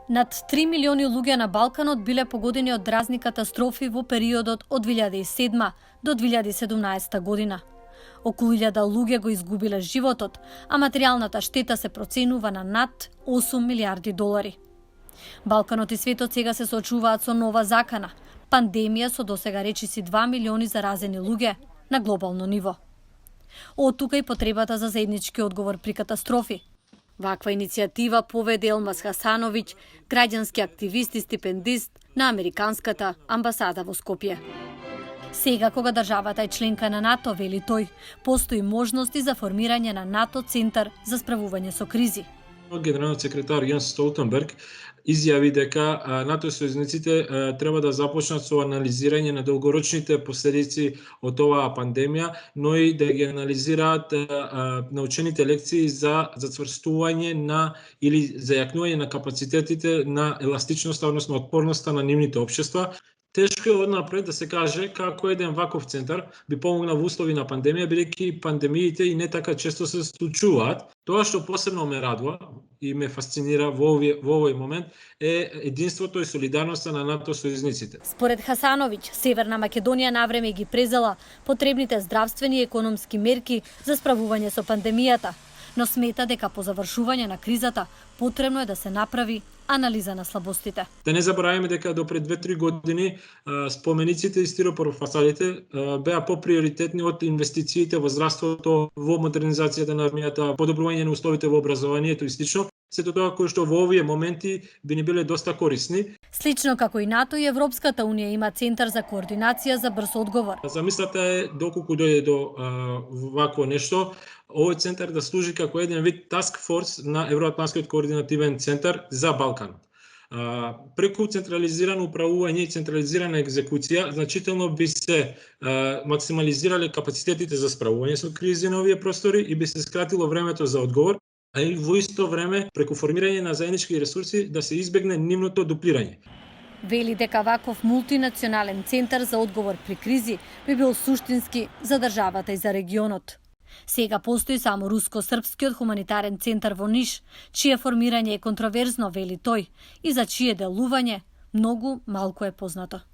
Над 3 милиони луѓе на Балканот биле погодени од разни катастрофи во периодот од 2007 до 2017 година. Околу 1000 луѓе го изгубиле животот, а материјалната штета се проценува на над 8 милиарди долари. Балканот и светот сега се соочуваат со нова закана – пандемија со досега речиси 2 милиони заразени луѓе на глобално ниво. Од тука и потребата за заеднички одговор при катастрофи. Ваква иницијатива поведе Елмаз Хасановиќ, граѓански активист и стипендист на Американската амбасада во Скопје. Сега, кога државата е членка на НАТО, вели тој, постои можности за формирање на НАТО центар за справување со кризи. Генералниот секретар Јенс Столтенберг изјави дека НАТО сојузниците треба да започнат со анализирање на долгорочните последици од оваа пандемија, но и да ги анализираат научените лекции за зацврстување на или зајакнување на капацитетите на еластичноста, односно отпорноста на нивните општества. Тешко е однапред да се каже како еден ваков центар би помогнал во услови на пандемија, бидејќи пандемиите и не така често се случуваат. Тоа што посебно ме радува и ме фасцинира во овој момент е единството и солидарноста на НАТО сојузниците. Според Хасановиќ, Северна Македонија навреме ги презела потребните здравствени и економски мерки за справување со пандемијата, но смета дека по завршување на кризата потребно е да се направи анализа на слабостите. Да не забораваме дека до пред 2-3 години спомениците и стиропорфасадите беа поприоритетни од инвестициите во здравството, во модернизацијата на армијата, подобрување на условите во образованието и слично. Сето тоа кои што во овие моменти би ни биле доста корисни. Слично како и НАТО и Европската унија има центар за координација за брз одговор. Замислата е доколку дојде до вакво нешто, овој центар да служи како еден вид task force на Евроатлантскиот координативен центар за Балканот. Преку централизирано управување и централизирана екзекуција, значително би се максимализирале капацитетите за справување со кризи на овие простори и би се скратило времето за одговор, а и во исто време, преку формирање на заеднички ресурси, да се избегне нивното дуплирање. Вели дека ваков мултинационален центар за одговор при кризи би бил суштински за државата и за регионот. Сега постои само руско-српскиот хуманитарен центар во Ниш, чие формирање е контроверзно, вели тој, и за чие делување многу малку е познато.